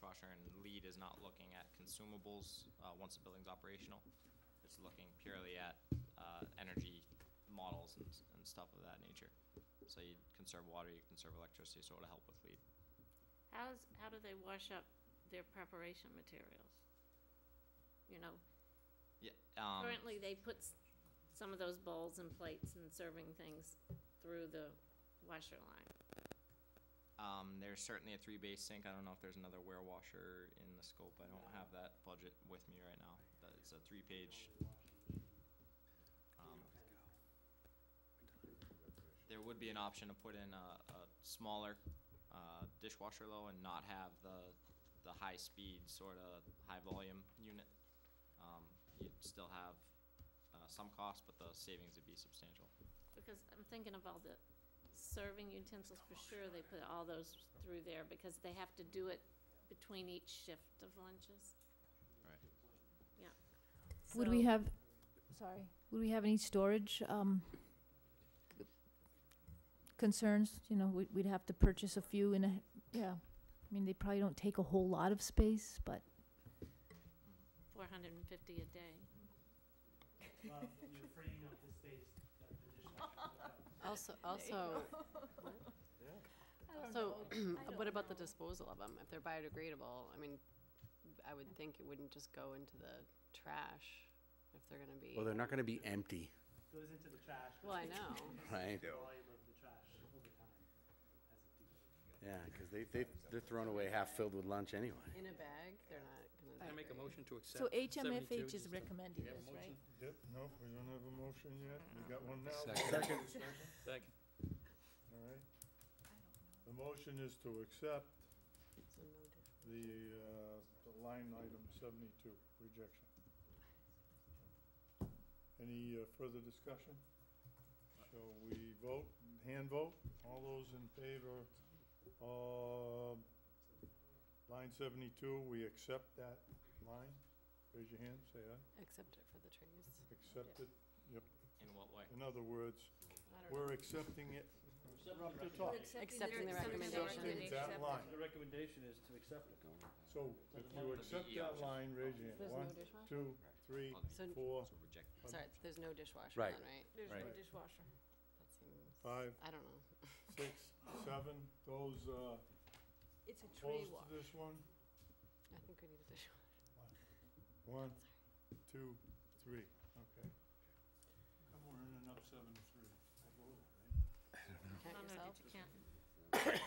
dishwasher, and LEED is not looking at consumables once the building's operational. It's looking purely at energy models and stuff of that nature. So you conserve water, you conserve electricity, so it'll help with LEED. How do they wash up their preparation materials? You know, Yeah. currently they put some of those bowls and plates and serving things through the washer line. There's certainly a 3-base sink. I don't know if there's another wear washer in the scope. I don't have that budget with me right now. But it's a 3-page. There would be an option to put in a smaller dishwasher though, and not have the high speed sort of high volume unit. You'd still have some cost, but the savings would be substantial. Because I'm thinking of all the serving utensils, for sure they put all those through there because they have to do it between each shift of lunches. Right. Yeah. Would we So- have, sorry, would we have any storage concerns? You know, we'd have to purchase a few in a, yeah. I mean, they probably don't take a whole lot of space, but 450 a day. Well, you're freeing up the space that the dishwasher took up. What about the disposal of them? If they're biodegradable, I mean, I would think it wouldn't just go into the trash if they're gonna be. Well, they're not gonna be empty, Goes into the trash. Well, I know. right? The volume of the trash over time as it degrades. Yeah, because they're thrown away half filled with lunch anyway. In a bag, they're not gonna. Can I make a motion to accept? so HMFH 72, is just to- recommending Do you have this, a right? motion? Yep, no, we don't have a motion yet. We got one now. Second. Second. Second. All right. The motion is to accept So no difference. the line item 72, rejection. Any further discussion? Shall we vote, hand vote? All those in favor of line 72, we accept that line? Raise your hand, say aye. Accept it for the trees. Accept it, yep. In what way? In other words, I don't know. we're accepting it. We're up to top. Accepting the recommendation. Accepting that line. The recommendation is to accept it. So if you accept that line, raise your hand. There's no 1, dishwasher? 2, 3, So- 4, So reject. Sorry, there's no dishwasher Right. then, right? There's Right. no dishwasher. That seems, 5, I don't know. 6, 7. Those It's a tray opposed wash. to this one? I think we need a dishwasher. 1, 2, 3. Okay. Come we're ending up 7-3. I voted, Count No, yourself. you can't. right?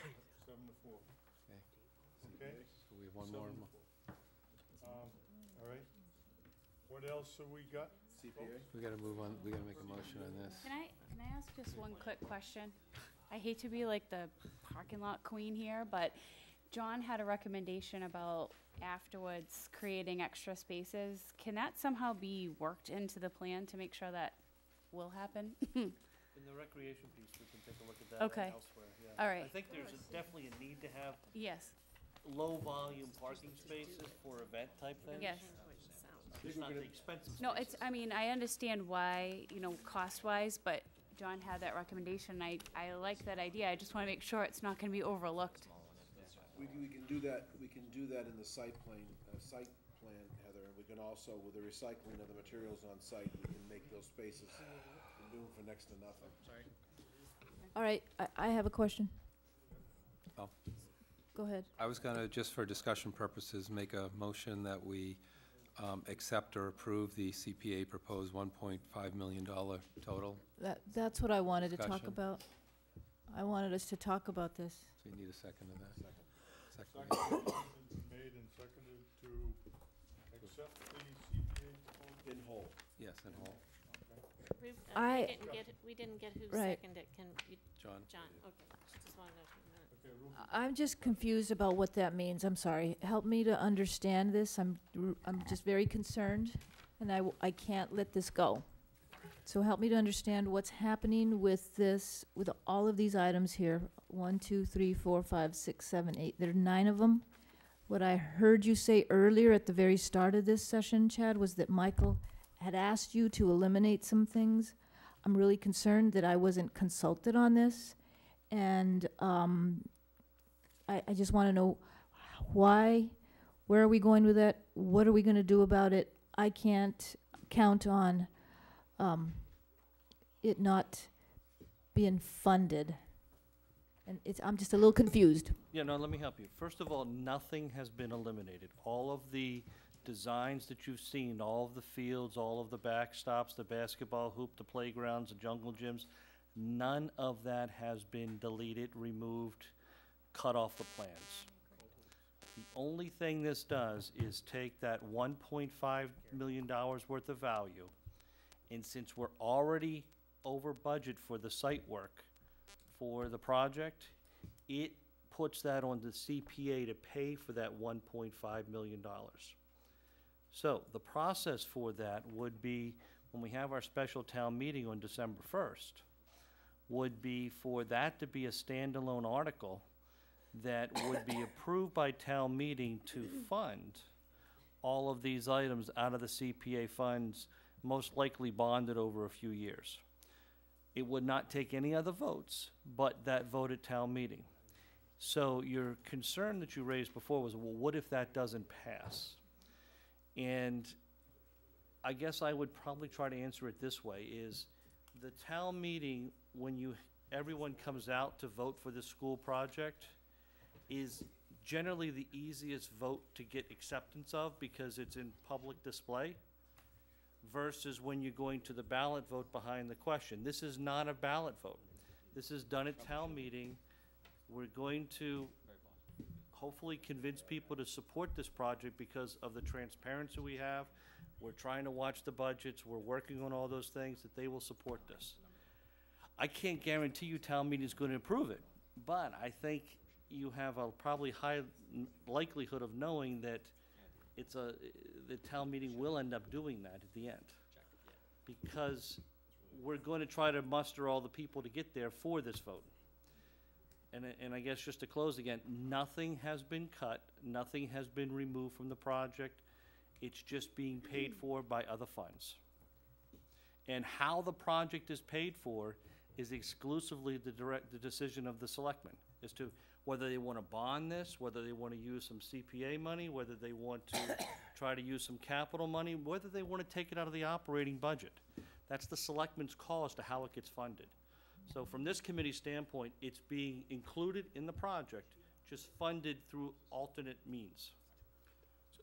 7-4. Okay. Okay? So we have one more. 7-4. All right. What else have we got? CPA? We gotta move on, we gotta make a motion on this. Can I ask just one quick question? I hate to be like the parking lot queen here, but John had a recommendation about afterwards creating extra spaces. Can that somehow be worked into the plan to make sure that will happen? In the recreation piece, we can take a look at that Okay. and elsewhere, yeah. All right. I think there's definitely a need to have Yes, low-volume parking spaces for event-type things. yes. It's not the expensive No, spaces. it's, I mean, I understand why, you know, cost-wise, but John had that recommendation. I like that idea. I just want to make sure it's not going to be overlooked. We can do that in the site plan, Heather, and we can also, with the recycling of the materials on site, we can make those spaces and do them for next to nothing. Sorry. All right, I have a question. Oh. Go ahead. I was gonna, just for discussion purposes, make a motion that we accept or approve the CPA proposed $1.5 million total. That's what I wanted to talk Discussion. about. I wanted us to talk about this. So you need a second to that? Second. Made and seconded to accept the CPA proposal. In whole. Yes, in whole. We didn't get who Right. seconded it. Can you, John? John, okay. Just wanted to know. Okay, Ruben. I'm just confused about what that means. I'm sorry. Help me to understand this. I'm just very concerned, and I can't let this go. So help me to understand what's happening with this, with all of these items here. 1, 2, 3, 4, 5, 6, 7, 8. There are 9 of them. What I heard you say earlier at the very start of this session, Chad, was that Michael had asked you to eliminate some things. I'm really concerned that I wasn't consulted on this, and I just want to know why Where are we going with that? What are we gonna do about it? I can't count on, it not being funded. And I'm just a little confused. Yeah, no, let me help you. First of all, nothing has been eliminated. All of the designs that you've seen, all of the fields, all of the backstops, the basketball hoop, the playgrounds, the jungle gyms, none of that has been deleted, removed, cut off the plans. The only thing this does is take that $1.5 million worth of value, and since we're already over budget for the site work for the project, it puts that on the CPA to pay for that $1.5 million. So the process for that would be, when we have our special town meeting on December 1st, would be for that to be a standalone article that would be approved by town meeting to fund all of these items out of the CPA funds, most likely bonded over a few years. It would not take any other votes but that vote at town meeting. So your concern that you raised before was, well, what if that doesn't pass? And I guess I would probably try to answer it this way, is the town meeting, when everyone comes out to vote for this school project, is generally the easiest vote to get acceptance of because it's in public display, versus when you're going to the ballot vote behind the question. This is not a ballot vote. This is done at town meeting. We're going to hopefully convince people to support this project because of the transparency we have. We're trying to watch the budgets. We're working on all those things, that they will support this. I can't guarantee you town meeting is going to approve it, but I think you have a probably high likelihood of knowing that the town meeting will end up doing that at the end. Because we're going to try to muster all the people to get there for this vote. And I guess just to close again, nothing has been cut, nothing has been removed from the project. It's just being paid for by other funds. And how the project is paid for is exclusively the decision of the selectmen as to whether they want to bond this, whether they want to use some CPA money, whether they want to try to use some capital money, whether they want to take it out of the operating budget. That's the selectmen's call as to how it gets funded. So from this committee standpoint, it's being included in the project, just funded through alternate means.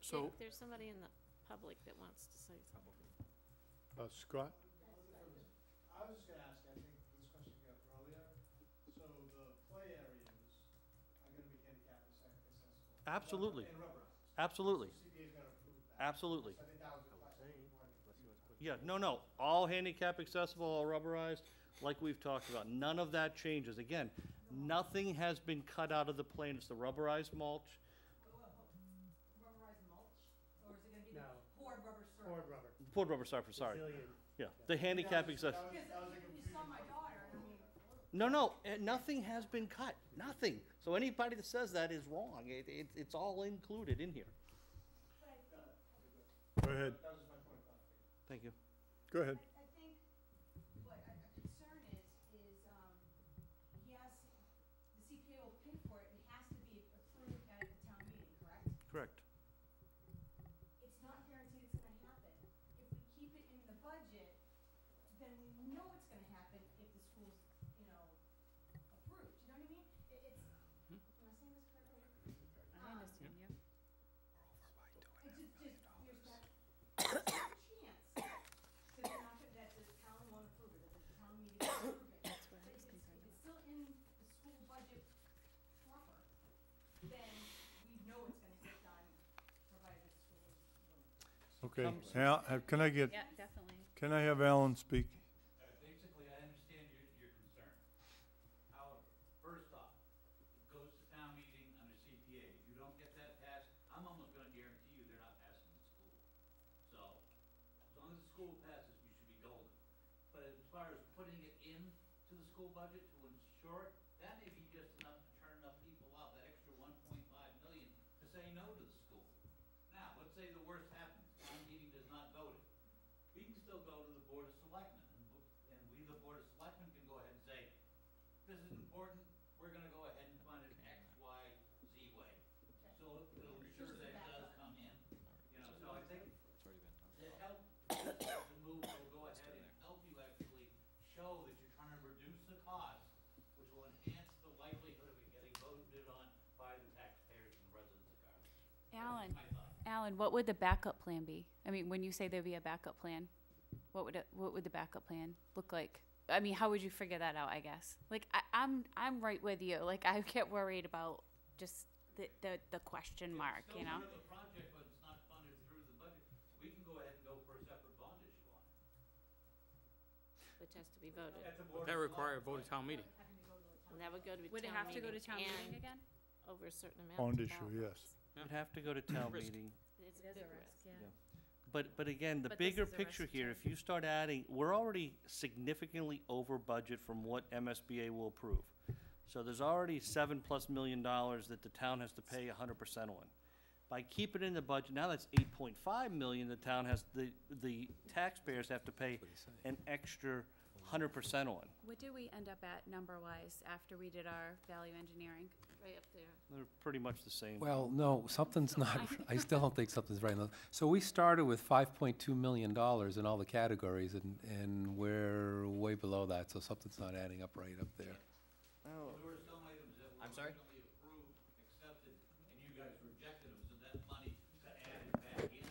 So, There's somebody in the public that wants to say something. Scott? I was just gonna ask, I think this question came up earlier, so the play areas are gonna be handicap accessible? Absolutely. And rubberized? Absolutely. CPA's gonna approve that? Absolutely. I think that was the question. Yeah, no, all handicap accessible, all rubberized, like we've talked about. None of that changes. Again, nothing has been cut out of the plan. It's the rubberized mulch. Rubberized mulch, or is it gonna be No. the poured rubber surface? Poured rubber. Poured rubber surface, sorry. Resilient. Yeah, the handicap accessible. Because you saw my daughter, and I mean, No, nothing has been cut, nothing. So anybody that says that is wrong. It's all included in here. but I think, Go ahead, That was just my point of clarification. Thank you. go ahead. I think what a concern is, yes, the CPA will pay for it, it has to be approved at the town meeting, correct? Correct. It's not guaranteed it's gonna happen. If we keep it in the budget, then we know it's gonna happen if the school's, approved, you know what I mean? It's, am I saying this correctly? I understand you. It just, there's that chance that they're not, that the town won't approve it, that the town meeting won't approve it. That's what I was If concerned it's still in the school budget proper, then we know it's gonna get done, provided the school is willing. Okay, Al, can I get, Yeah, definitely. can I have Alan speak? Basically, I understand your concern. However, first off, it goes to town meeting under CPA. If you don't get that passed, I'm almost gonna guarantee you they're not passing the school. So, as long as the school passes, we should be golden. But as far as putting it in to the school budget to ensure it, that may be just enough to turn enough people off, that extra 1.5 million, to say no to the school. Now, let's say the worst happens, town meeting does not vote it. We can still go to the Board of Selectmen, and we, the Board of Selectmen, can go ahead and say, this is important, we're gonna go ahead and fund it X, Y, Z way. So it'll ensure that it does come Alan, what would the backup plan be? I mean, when you say there'd be a backup plan, what would the backup plan look like? I mean, how would you figure that out, I guess? Like, I'm right with you. Like, I get worried about just the question mark, you know? Still part of the project, but it's not funded through the budget. We can go ahead and go for a separate bond issue on it. Which has to be voted. At the board That of require a selectmen. vote of town meeting. And that would go to Would it town have to go to meeting town meeting and again? over a certain amount. Bond to issue, balance. yes. It'd have to go to town Risk. meeting. It's a big risk. But again, the But this bigger is a picture risk here, too. if you start adding, we're already significantly over budget from what MSBA will approve. So there's already $7+ million that the town has to pay 100% on. By keeping it in the budget, now that's 8.5 million the town has, the taxpayers have to pay an extra 100% on. What did we end up at number-wise after we did our value engineering? Right up there. They're pretty much the same. Well, no, something's not, I still don't think something's right. So we started with $5.2 million in all the categories, and we're way below that, so something's not adding up right up there. There were some items that were I'm sorry? originally approved, accepted, and you guys rejected them, so that money got added back in.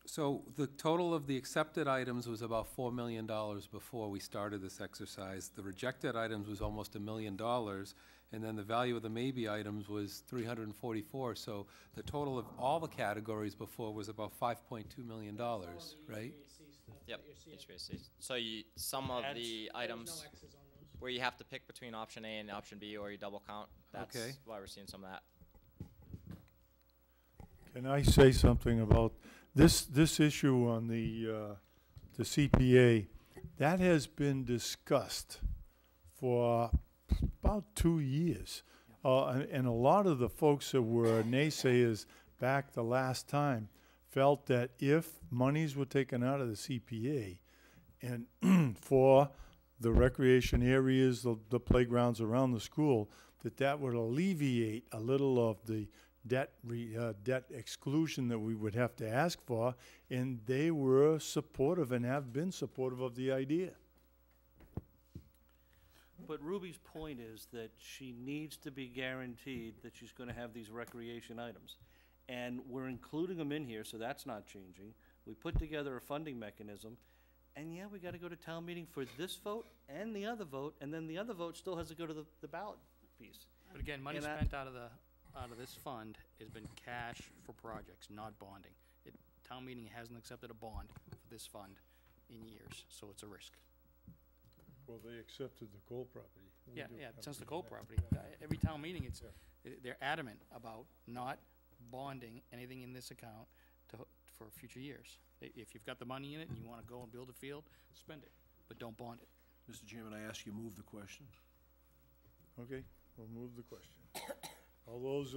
So the total of the accepted items was about $4 million before we started this exercise. The rejected items was almost $1 million, and then the value of the maybe items was 344. So the total of all the categories before was about $5.2 million, right? Yep, HVAC. So some of the items where you have to pick between option A and option B, or you double count, that's Okay. why we're seeing some of that. Can I say something about this issue on the CPA? That has been discussed for about 2 years. And a lot of the folks that were naysayers back the last time felt that if monies were taken out of the CPA and for the recreation areas, the playgrounds around the school, that would alleviate a little of the debt exclusion that we would have to ask for, and they were supportive and have been supportive of the idea. But Ruby's point is that she needs to be guaranteed that she's gonna have these recreation items. And we're including them in here, so that's not changing. We put together a funding mechanism, and yeah, we gotta go to town meeting for this vote and the other vote, and then the other vote still has to go to the ballot piece. But again, money And that- spent out of this fund has been cash for projects, not bonding. Town meeting hasn't accepted a bond for this fund in years, so it's a risk. Well, they accepted the coal property. We Yeah, do yeah, have since to the do coal that. property, every town meeting, they're adamant about not bonding anything in this account for future years. If you've got the money in it and you wanna go and build a field, spend it, but don't bond it. Mr. Chairman, I ask you move the question. Okay, we'll move the question. All those,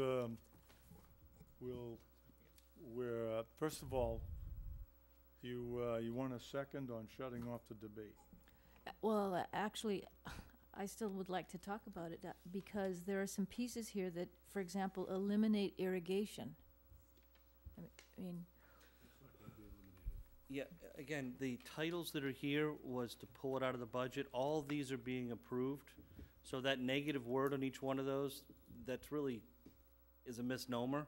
first of all, you want a second on shutting off the debate? Well, actually, I still would like to talk about it, because there are some pieces here that, for example, eliminate irrigation. I mean, Yeah, again, the titles that are here was to pull it out of the budget. All of these are being approved. So that negative word on each one of those, that's really is a misnomer,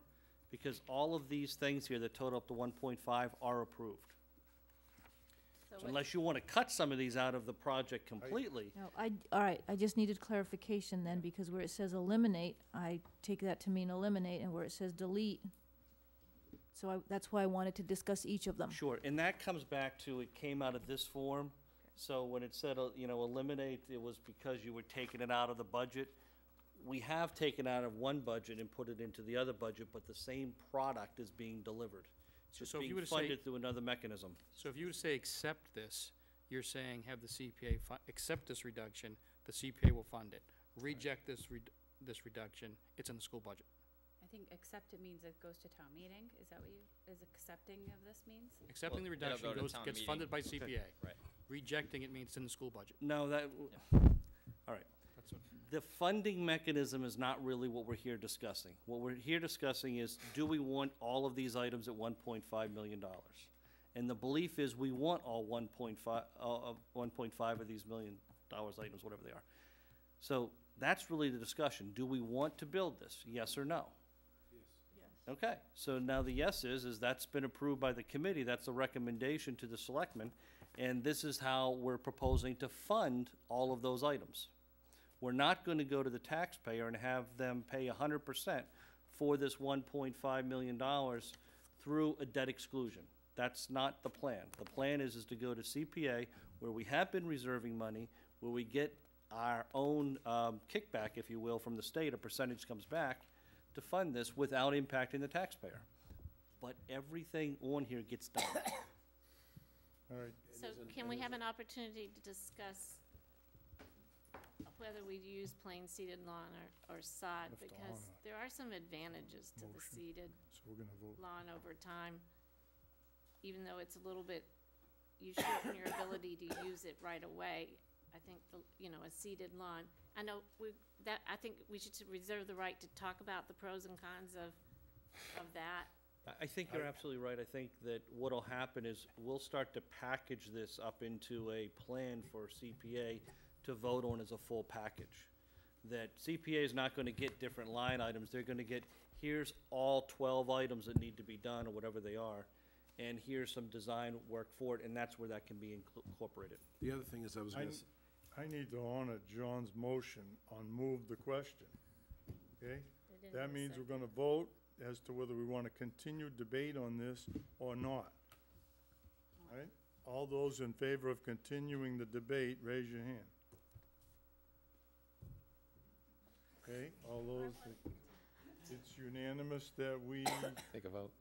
because all of these things here that total up to 1.5 are approved. So So what- unless you want to cut some of these out of the project completely, no, all right, I just needed clarification then, because where it says eliminate, I take that to mean eliminate, and where it says delete. So that's why I wanted to discuss each of them. sure. And that comes back to, it came out of this form. So when it said, eliminate, it was because you were taking it out of the budget. We have taken out of one budget and put it into the other budget, but the same product is being delivered. It's just So if you being were to say- funded through another mechanism. So if you were to say accept this, you're saying have the CPA accept this reduction, the CPA will fund it. Reject this reduction, it's in the school budget. I think accept it means it goes to town meeting. Is that what is accepting of this means? Accepting the Well, it'll reduction go to town gets meeting. funded by CPA. Right. Rejecting it means it's in the school budget. No, all right. That's what. The funding mechanism is not really what we're here discussing. What we're here discussing is, do we want all of these items at $1.5 million? And the belief is we want all 1.5 of these $1 million items, whatever they are. So that's really the discussion. Do we want to build this? Yes or no? Okay, so now the yes is that's been approved by the committee, that's a recommendation to the selectmen, and this is how we're proposing to fund all of those items. We're not gonna go to the taxpayer and have them pay 100% for this $1.5 million through a debt exclusion. That's not the plan. The plan is to go to CPA, where we have been reserving money, where we get our own kickback, if you will, from the state, a percentage comes back, to fund this without impacting the taxpayer. But everything on here gets done. All right, So can we have an opportunity to discuss whether we use plain seeded lawn or sod? Left Because on. there are some advantages to the Motion. seeded so we're gonna vote. lawn over time. Even though it's a little bit, you shorten your ability to use it right away. I think, a seeded lawn. I know I think we should reserve the right to talk about the pros and cons of that. I think you're absolutely right. I think that what'll happen is we'll start to package this up into a plan for CPA to vote on as a full package. That CPA is not gonna get different line items. They're gonna get, here's all 12 items that need to be done, or whatever they are, and here's some design work for it, and that's where that can be incorporated. The other thing is, I was I, gonna, I need to honor John's motion on move the question, okay? They didn't That have a means we're second. gonna vote as to whether we wanna continue debate on this or not. All right? All those in favor of continuing the debate, raise your hand. Okay, all those, it's unanimous that we Take a vote.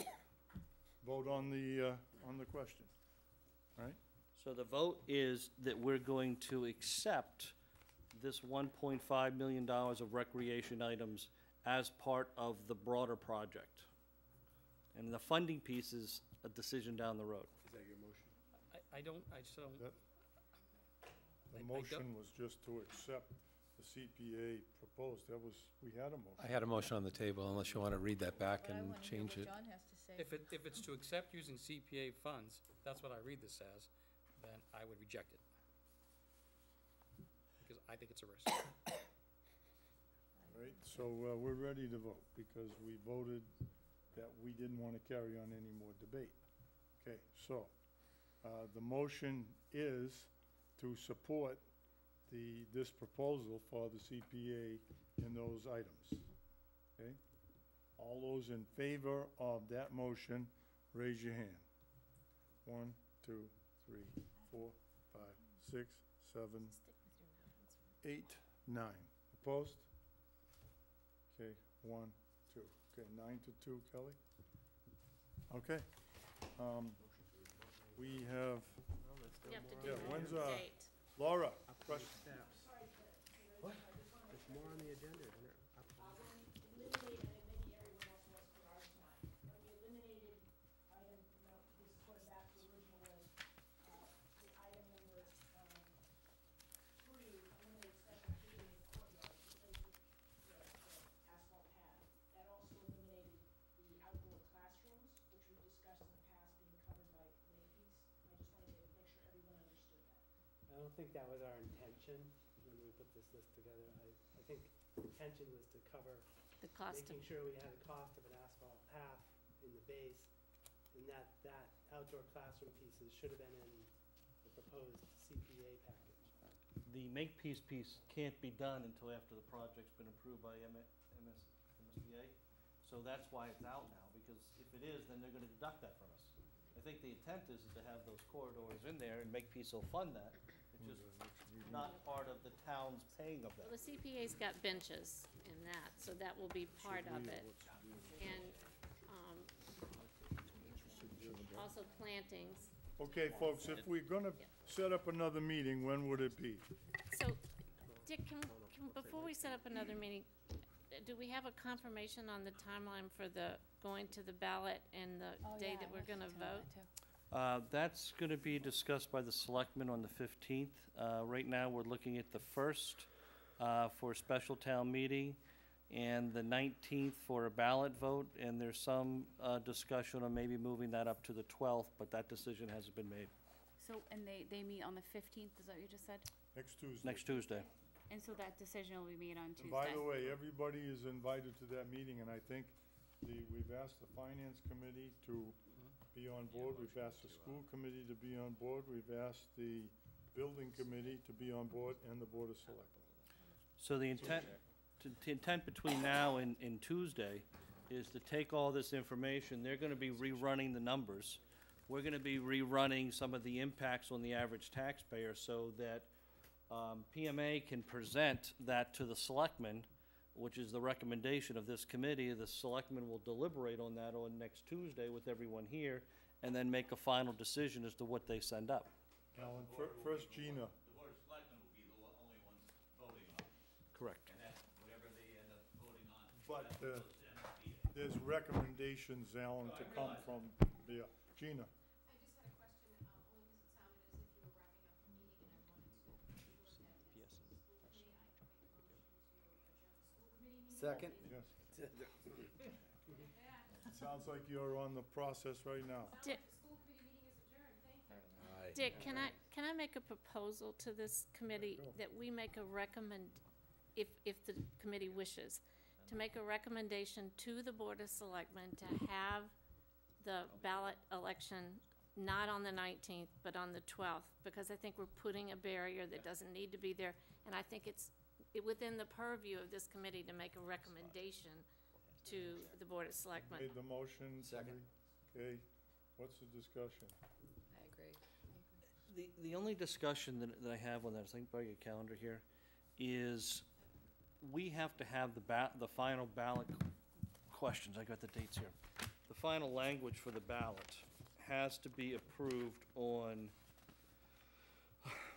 vote on the question, right? So the vote is that we're going to accept this $1.5 million of recreation items as part of the broader project. And the funding piece is a decision down the road. is that your motion? I just don't, That- The I motion was just to accept the CPA proposed, that was, we had a I motion. had a motion on the table, unless you want to read that back and change it. John has to say. if it's to accept using CPA funds, that's what I read this as, then I would reject it. Because I think it's a risk. All right, so we're ready to vote, because we voted that we didn't want to carry on any more debate. Okay, so, the motion is to support this proposal for the CPA in those items. Okay? All those in favor of that motion, raise your hand. 1, 2, 3, 4, 5, 6, 7, 8, 9. Opposed? Okay, 1, 2. Okay, 9 to 2, Kelly? Okay. We have, You have to Yeah, do when's, the date. Laura, question. There's more on the agenda, isn't there? Eliminate, and maybe everyone else was for ours tonight, but we eliminated item, this is going back to the original was, the item number, 3, eliminate section 3 in the courtyard, replace the asphalt pad. That also eliminated the outdoor classrooms, which we discussed in the past being covered by Makepeace. I just wanted to make sure everyone understood that. I don't think that was our intention when we put this list together. I think the intention was to cover The cost of, making sure we had a cost of an asphalt path in the base, and that outdoor classroom pieces should have been in the proposed CPA package. The Makepeace piece can't be done until after the project's been approved by MSBA. So that's why it's out now, because if it is, then they're gonna deduct that from us. I think the intent is to have those corridors in there, and Makepeace will fund that. It's just not part of the town's paying of well, that. the CPA's got benches in that, so that will be part of it. And, also plantings. Okay, folks, if we're gonna set up another meeting, when would it be? So, Dick, before we set up another meeting, do we have a confirmation on the timeline for the going to the ballot and the day that we're gonna vote? That's gonna be discussed by the selectmen on the 15th. Right now, we're looking at the 1st for a special town meeting, and the 19th for a ballot vote, and there's some discussion on maybe moving that up to the 12th, but that decision hasn't been made. So, and they meet on the 15th, is that what you just said? Next Tuesday. Next Tuesday. And so that decision will be made on Tuesday? And by the way, everybody is invited to that meeting, and I think we've asked the finance committee to be on board, we've asked the school committee to be on board, we've asked the building committee to be on board, and the board of selectmen. So the intent between now and Tuesday is to take all this information, they're gonna be rerunning the numbers. We're gonna be rerunning some of the impacts on the average taxpayer so that PMA can present that to the selectmen, which is the recommendation of this committee. The selectmen will deliberate on that on next Tuesday with everyone here, and then make a final decision as to what they send up. Alan, first Gina. The board of selectmen will be the only ones voting on it, Correct. and that's whatever they end up voting on. But, that's what goes to MSBA. There's recommendations, Alan, to come from, yeah, Gina. I just had a question, only because it sounded as if you were wrapping up the meeting, and I wanted to make sure that as the school committee, I can make a motion to adjourn the school committee meeting. Second. Yes. Sounds like you're on the process right now. Dick, The school committee meeting is adjourned, thank you. Dick, can I make a proposal to this committee that we make a if the committee wishes, to make a recommendation to the Board of Selectmen to have the ballot election not on the 19th, but on the 12th, because I think we're putting a barrier that doesn't need to be there, and I think it's within the purview of this committee to make a recommendation to the Board of Selectmen. Made the motion. Second. Okay, what's the discussion? I agree. The only discussion that I have on that, I think by your calendar here, is we have to have the final ballot questions, I got the dates here. The final language for the ballot has to be approved on,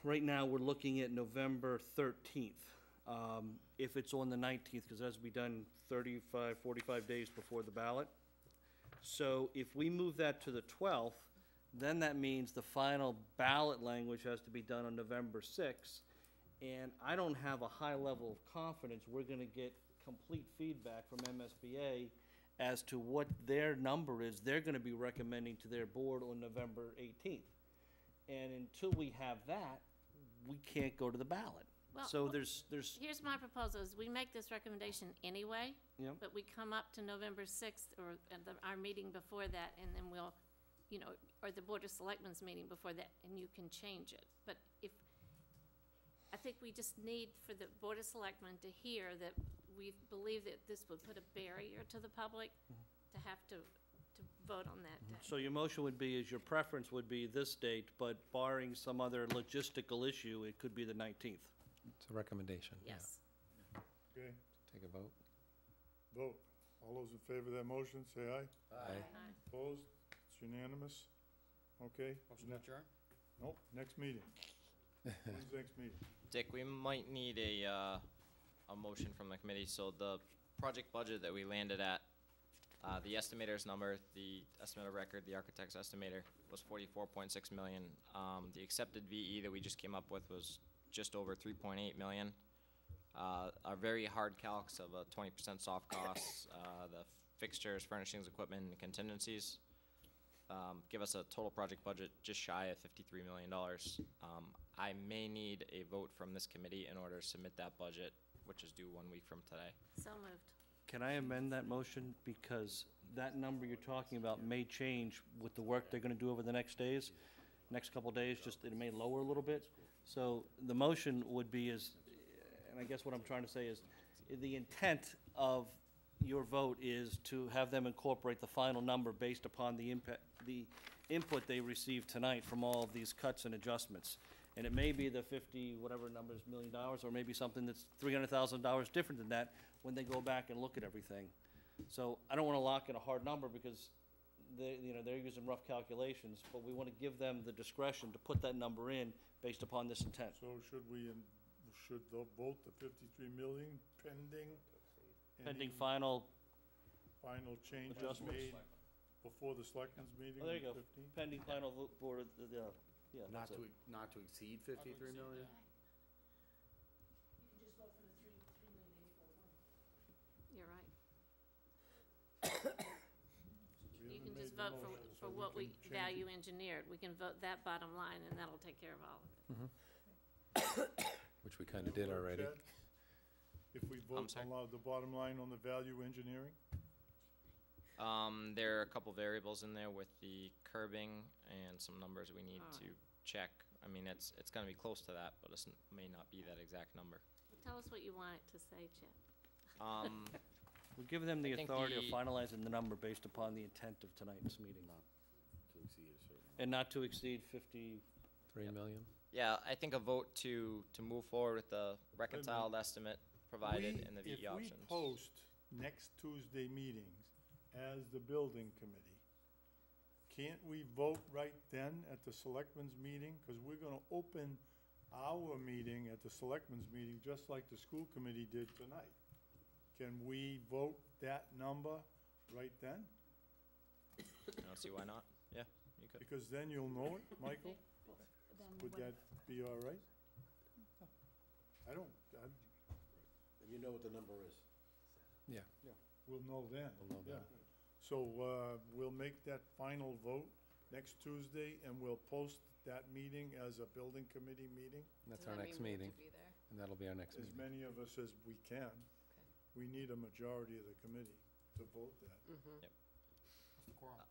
right now, we're looking at November 13th. If it's on the 19th, because that has to be done 35, 45 days before the ballot. So if we move that to the 12th, then that means the final ballot language has to be done on November 6th. And I don't have a high level of confidence we're gonna get complete feedback from MSBA as to what their number is they're gonna be recommending to their board on November 18th. And until we have that, we can't go to the ballot. Well, So well, there's, Here's my proposal, is we make this recommendation anyway, Yep. but we come up to November 6th, or at our meeting before that, and then we'll, or the Board of Selectmen's meeting before that, and you can change it. But I think we just need for the Board of Selectmen to hear that we believe that this would put a barrier to the public to have to vote on that day. so your motion would be, is your preference would be this date, but barring some other logistical issue, it could be the 19th. It's a recommendation. yeah. Yes. Okay, Take a vote. vote. All those in favor of that motion, say aye. Aye. Aye. Opposed? It's unanimous. Okay. Motion to adjourn? Nope, next meeting. When's next meeting? Dick, we might need a motion from the committee, so the project budget that we landed at, the estimator's number, the estimate of record, the architect's estimator, was 44.6 million. The accepted VE that we just came up with was just over 3.8 million. Our very hard calcs of a 20% soft costs, the fixtures, furnishings, equipment, and contingencies, give us a total project budget just shy of $53 million. I may need a vote from this committee in order to submit that budget, which is due 1 week from today. So moved. Can I amend that motion? Because that number you're talking about may change with the work they're gonna do over the next couple days, just it may lower a little bit. So the motion would be is, and I guess what I'm trying to say is, the intent of your vote is to have them incorporate the final number based upon the input they received tonight from all of these cuts and adjustments. And it may be the 50, whatever number is $1 million, or maybe something that's $300,000 different than that when they go back and look at everything. So I don't wanna lock in a hard number because they're using rough calculations, but we wanna give them the discretion to put that number in based upon this intent. So should they vote the 53 million pending? Pending any final, Final changes adjustments. made before the selectmen's meeting oh, there on you the go, 15th? pending final board, yeah, Not that's to, it. not to exceed 53 million? You can just vote for the 3,084,1. You're right. We You haven't can just made the vote motion, for so what we can change value engineered. We can vote that bottom line, and that'll take care of all of it. Which we kind of did already. Chad? If we vote sorry? allow the bottom line on the value engineering? There are a couple variables in there with the curbing and some numbers we need to check. I mean, it's gonna be close to that, but it may not be that exact number. Tell us what you want it to say, Chip. We're giving them the I think authority of the- finalizing the number based upon the intent of tonight's meeting. To exceed a certain. And not to exceed 50, 3 million? Yeah, I think a vote to move forward with the reconciled estimate provided in the VE options. If we post next Tuesday meetings as the building committee, can't we vote right then at the selectmen's meeting? Because we're gonna open our meeting at the selectmen's meeting, just like the school committee did tonight. Can we vote that number right then? I don't see why not. Yeah, you could. Because then you'll know it, Michael? Would that be all right? I don't, And you know what the number is. Yeah. we'll know then. We'll know then. Yeah. So, we'll make that final vote next Tuesday, and we'll post that meeting as a building committee meeting. That's Does our that next mean we meeting, have to be there? and that'll be our next As meeting. many of us as we can. We need a majority of the committee to vote that. Mm-hmm. Quorum.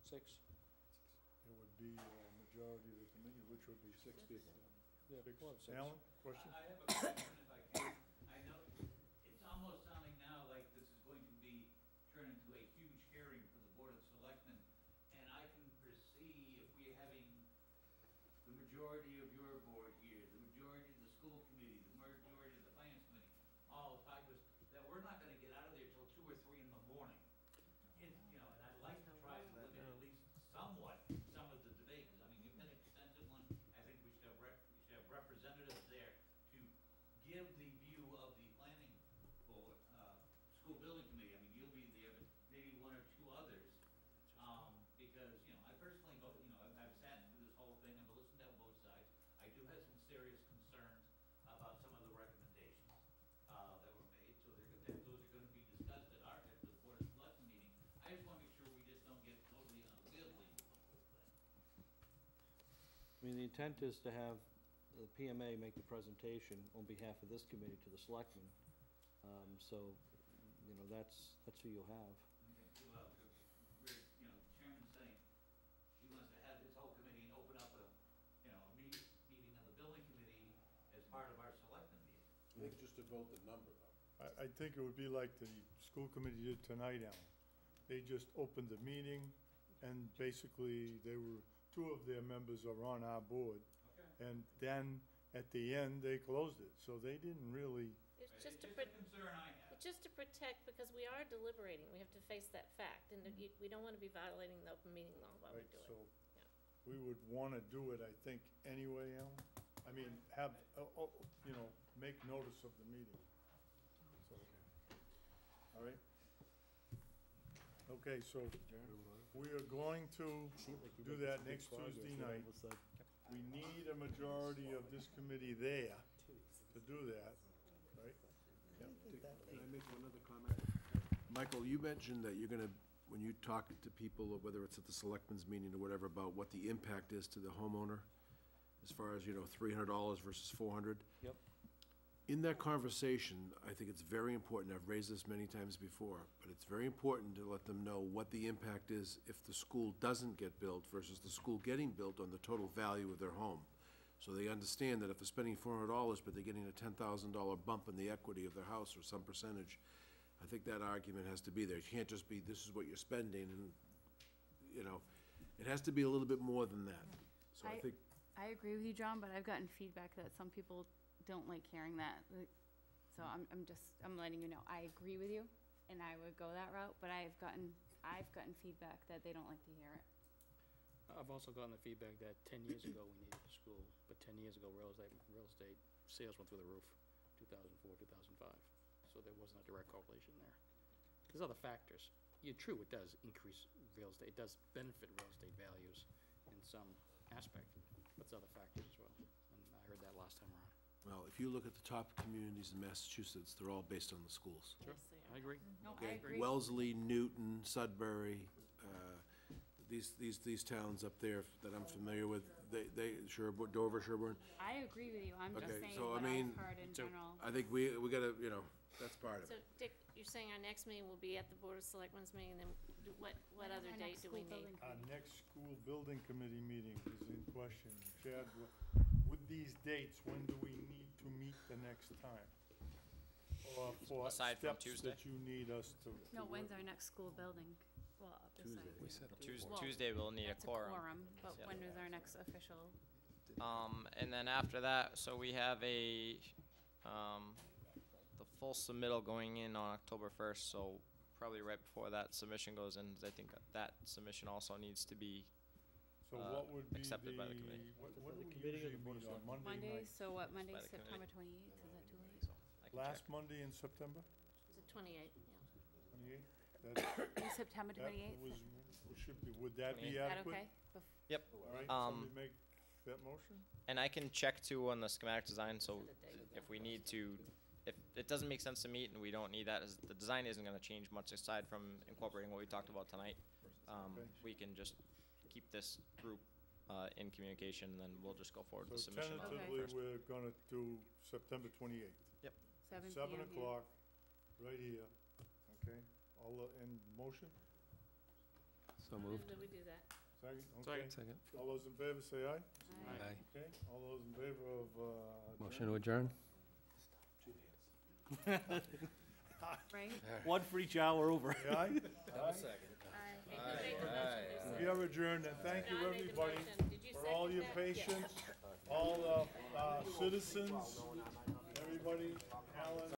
6. It would be a majority of the committee, which would be 6 people. Yeah, Six. well, six. Alan, question? I have a question if I can. I know, it's almost sounding now like this is going to be turned into a huge hearing for the Board of Selectmen. And I can foresee if we're having the majority of your board here, the majority of the school committee, the majority of the finance committee, all talk to us, that we're not gonna get out of there till 2 or 3 in the morning. And, you know, and I'd like to try to limit at least somewhat some of the debate, 'cause I mean, you've been an extensive one. I think we should have representatives there to give the view of the planning board, school building committee. I mean, you'll be there, but maybe 1 or 2 others. Because, you know, I personally, I've sat through this whole thing and listened to both sides. I do have some serious concerns about some of the recommendations, that were made. So those are gonna be discussed at the Board of Selectmen meeting. I just wanna make sure we just don't get totally unwieldy with the whole thing. I mean, the intent is to have the PMA make the presentation on behalf of this committee to the selectmen. So, you know, that's who you'll have. Okay, well, we're, you know, the chairman's saying he wants to have his whole committee and open up a meeting of the building committee as part of our selectmen meeting. I think just to vote the number, though. I think it would be like the school committee did tonight, Alan. They just opened the meeting, and basically, 2 of their members are on our board. Okay. And then, at the end, they closed it, so they didn't really, It's It's just to, just a concern I have. it's just to protect, because we are deliberating, we have to face that fact, and we don't wanna be violating the open meeting law while we right, do so it. we would wanna do it, I think, anyway, Alan. I mean, have, make notice of the meeting. So, all right? Okay, so we are going to do that next Tuesday night. We need a majority of this committee there to do that, right? Can I make one other comment? Michael, you mentioned that you're gonna, when you talk to people, or whether it's at the selectmen's meeting or whatever, about what the impact is to the homeowner, as far as, $300 versus 400. Yep. In that conversation, I think it's very important, I've raised this many times before, but it's very important to let them know what the impact is if the school doesn't get built versus the school getting built on the total value of their home. So they understand that if they're spending $400, but they're getting a $10,000 bump in the equity of their house or some percentage, I think that argument has to be there. It can't just be, this is what you're spending, and, it has to be a little bit more than that. So I think, I agree with you, John, but I've gotten feedback that some people don't like hearing that. So I'm letting you know, I agree with you, and I would go that route, but I've gotten feedback that they don't like to hear it. I've also gotten the feedback that 10 years ago we needed a school, but 10 years ago real estate sales went through the roof, 2004, 2005. So there wasn't a direct correlation there. There's other factors. True, it does increase real estate, it does benefit real estate values in some aspect, but there's other factors as well. And I heard that last time around. well, if you look at the top communities in Massachusetts, they're all based on the schools. Sure, Yes, they I agree. No, Okay, I agree. Wellesley, Newton, Sudbury, these towns up there that I'm familiar with, Sherborne, Dover, Sherborne. I agree with you. I'm just Okay, saying so, I what mean, I've heard in so- general. I think we gotta, that's part of So, it. Dick, you're you're saying our next meeting will be at the Board of Selectmen's meeting, then what other Our date next do we school need? building Our next school building committee meeting is in question. Chad, with these dates, when do we need to meet the next time? Or for Aside from steps Tuesday? that you need us to? No, to when's work? our next school building? Well, besides. We set up Well, Tuesday we'll need a That's a quorum. quorum, but Yeah. when is our next official? And then after that, so we have the full submittal going in on October 1st, so probably right before that submission goes in, 'cause I think that submission also needs to be, So what would be accepted by the committee. what do we committee or usually the Board of meet on Monday Monday, night? so what, Monday, by the committee. September 28th, is that too late? so I can check. Last Monday in September, It's the 28th, yeah. 28th? That, Is September that 28th? was, should be, would that be 28th. Is that adequate? okay? Yep, All right, Um, somebody make that motion? and I can check too on the schematic design, so if we need to, if it doesn't make sense to meet and we don't need that, as the design isn't gonna change much aside from incorporating what we talked about tonight. Okay. We can just keep this group, in communication, and then we'll just go forward So with submission on the tentatively, first. we're gonna do September 28th. 7 7 PM here. o'clock, right here, okay? All in motion? So moved. When do we do that? Second, okay. Second. All those in favor say aye. Aye. Aye. Okay, all those in favor of, Motion to adjourn? Right? One for each hour over. Say aye? Aye. Aye. Who made the motion? Who We said- are adjourned, and thank you, John made the everybody, motion. Did you for all second your that? patience, all the citizens, everybody, Alan,